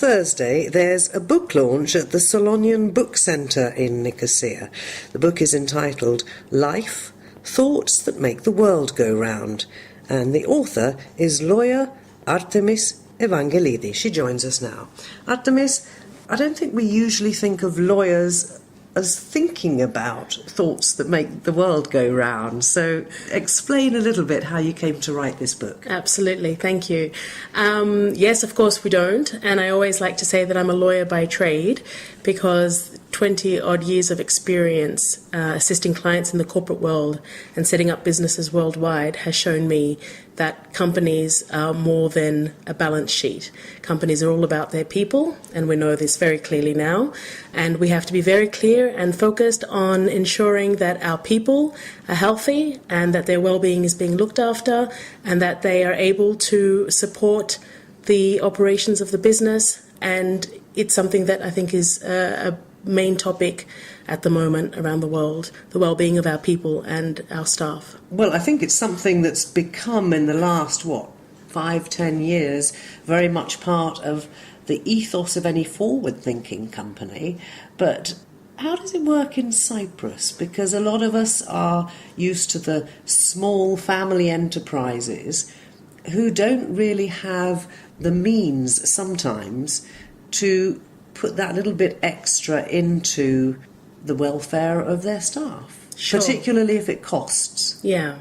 Thursday, there's a book launch at the Solonian Book Centre in Nicosia. The book is entitled Life, Thoughts That Make the World Go Round, and the author is lawyer Artemis Evangelidi. She joins us now. Artemis, I don't think we usually think of lawyers as thinking about thoughts that make the world go round. So explain a little bit how you came to write this book. Absolutely, thank you. Yes, of course we don't. And I always like to say that I'm a lawyer by trade because 20 odd years of experience assisting clients in the corporate world and setting up businesses worldwide has shown me that companies are more than a balance sheet. Companies are all about their people, and we know this very clearly now. And we have to be very clear and focused on ensuring that our people are healthy and that their well-being is being looked after and that they are able to support the operations of the business. And it's something that I think is a main topic at the moment around the world, the well-being of our people and our staff. Well, I think it's something that's become in the last, 5-10 years, very much part of the ethos of any forward-thinking company. But how does it work in Cyprus? Because a lot of us are used to the small family enterprises who don't really have the means sometimes to put that little bit extra into the welfare of their staff, particularly if it costs. Yeah.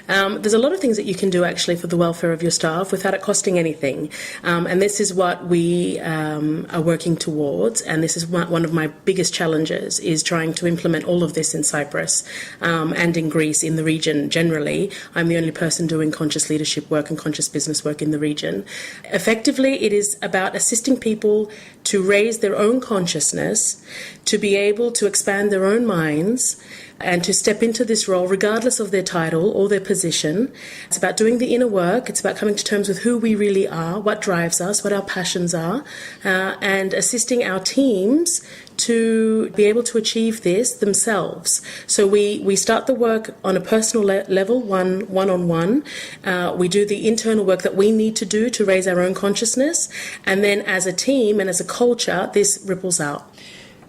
There's a lot of things that you can do actually for the welfare of your staff without it costing anything. And this is what we are working towards. And this is one of my biggest challenges is trying to implement all of this in Cyprus and in Greece, in the region generally. I'm the only person doing conscious leadership work and conscious business work in the region. Effectively, it is about assisting people to raise their own consciousness, to be able to expand their own minds, and to step into this role regardless of their title or their position. It's about doing the inner work. It's about coming to terms with who we really are, what drives us, what our passions are, and assisting our teams to be able to achieve this themselves. So we start the work on a personal level, one-on-one. We do the internal work that we need to do to raise our own consciousness. And then as a team and as a culture, this ripples out.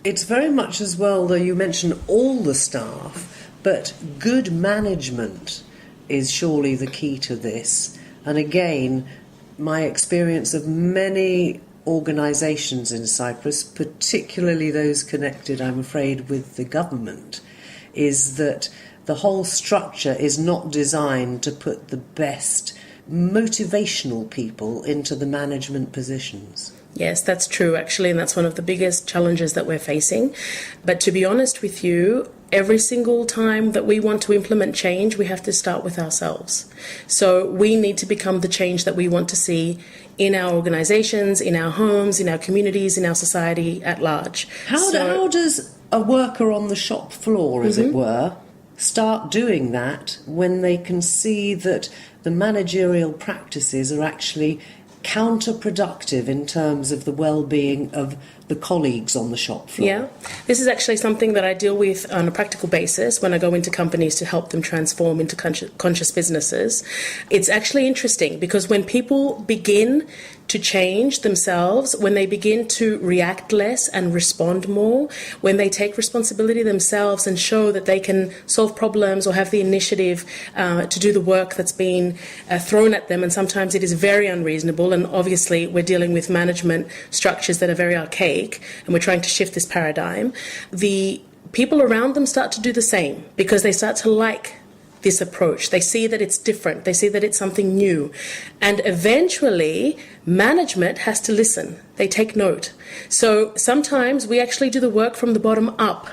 It's very much as well, though you mention all the staff, but good management is surely the key to this. And again, my experience of many organisations in Cyprus, particularly those connected, I'm afraid, with the government, is that the whole structure is not designed to put the best motivational people into the management positions. Yes, that's true, actually, and that's one of the biggest challenges that we're facing. But to be honest with you, every single time that we want to implement change, we have to start with ourselves. So we need to become the change that we want to see in our organisations, in our homes, in our communities, in our society at large. How does a worker on the shop floor, as it were, start doing that when they can see that the managerial practices are actually counterproductive in terms of the well-being of the colleagues on the shop floor? Yeah, this is actually something that I deal with on a practical basis when I go into companies to help them transform into conscious businesses. It's actually interesting because when people begin to change themselves, when they begin to react less and respond more, when they take responsibility themselves and show that they can solve problems or have the initiative to do the work that's been thrown at them, and sometimes it is very unreasonable, and obviously we're dealing with management structures that are very archaic, and we're trying to shift this paradigm, the people around them start to do the same because they start to like this approach. They see that it's different. They see that it's something new. And eventually, management has to listen. They take note. So sometimes we actually do the work from the bottom up.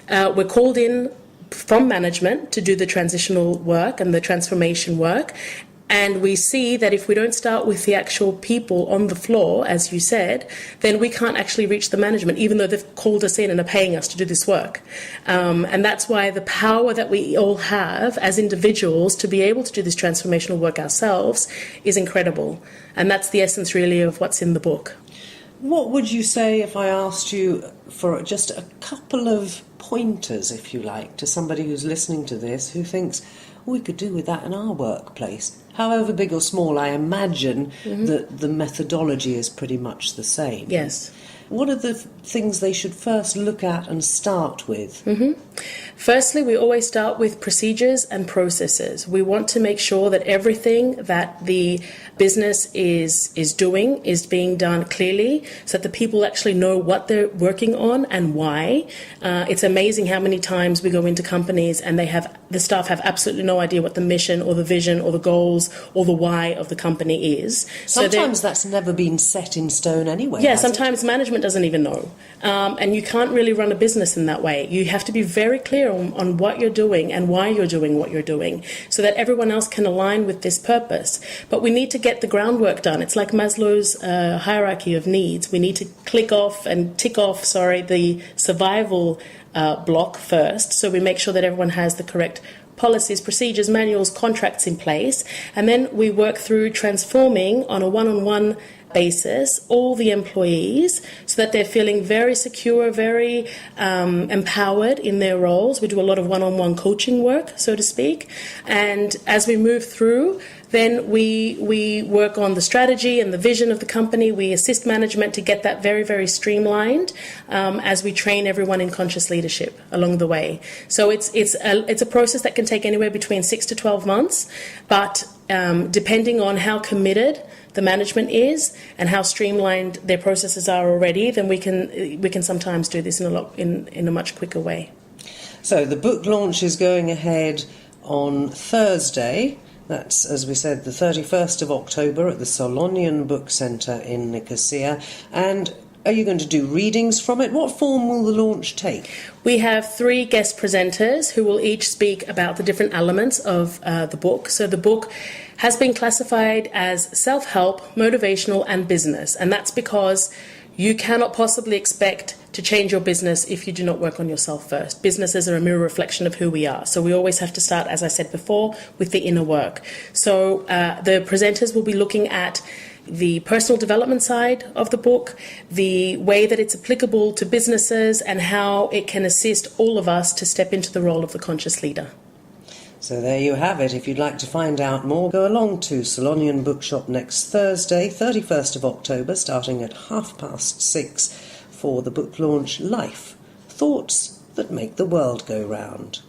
We're called in from management to do the transitional work and the transformation work. And we see that if we don't start with the actual people on the floor, as you said, then we can't actually reach the management, even though they've called us in and are paying us to do this work. And that's why the power that we all have as individuals to be able to do this transformational work ourselves is incredible. And that's the essence really of what's in the book. What would you say if I asked you for just a couple of pointers, if you like, to somebody who's listening to this who thinks, we could do with that in our workplace? however big or small, I imagine that the methodology is pretty much the same. Yes. What are the things they should first look at and start with? Firstly, we always start with procedures and processes. We want to make sure that everything that the business is doing is being done clearly, so that the people actually know what they're working on and why. It's amazing how many times we go into companies and the staff have absolutely no idea what the mission or the vision or the goals or the why of the company is. Sometimes that's never been set in stone anyway. Yeah, sometimes management doesn't even know. And you can't really run a business in that way. You have to be very clear on what you're doing and why you're doing what you're doing, so that everyone else can align with this purpose. But we need to get the groundwork done. It's like Maslow's hierarchy of needs. We need to tick off the survival block first, so we make sure that everyone has the correct policies, procedures, manuals, contracts in place, and then we work through transforming on a one-on-one basis all the employees, so that they're feeling very secure, very empowered in their roles. We do a lot of one-on-one coaching work, so to speak, and as we move through, then we work on the strategy and the vision of the company. We assist management to get that very, very streamlined as we train everyone in conscious leadership along the way. So it's a process that can take anywhere between 6 to 12 months, but depending on how committed the management is and how streamlined their processes are already, then we can sometimes do this in a much quicker way. So the book launch is going ahead on Thursday. That's, as we said, the 31st of October at the Solonian Book Centre in Nicosia. And are you going to do readings from it? What form will the launch take? We have 3 guest presenters who will each speak about the different elements of the book. So the book has been classified as self-help, motivational and business. And that's because you cannot possibly expect to change your business if you do not work on yourself first. Businesses are a mirror reflection of who we are. So we always have to start, as I said before, with the inner work. So the presenters will be looking at the personal development side of the book, the way that it's applicable to businesses, and how it can assist all of us to step into the role of the conscious leader. So there you have it. If you'd like to find out more, go along to Solonian Bookshop next Thursday, 31st of October, starting at 6:30 for the book launch, Life, Thoughts That Make the World Go Round.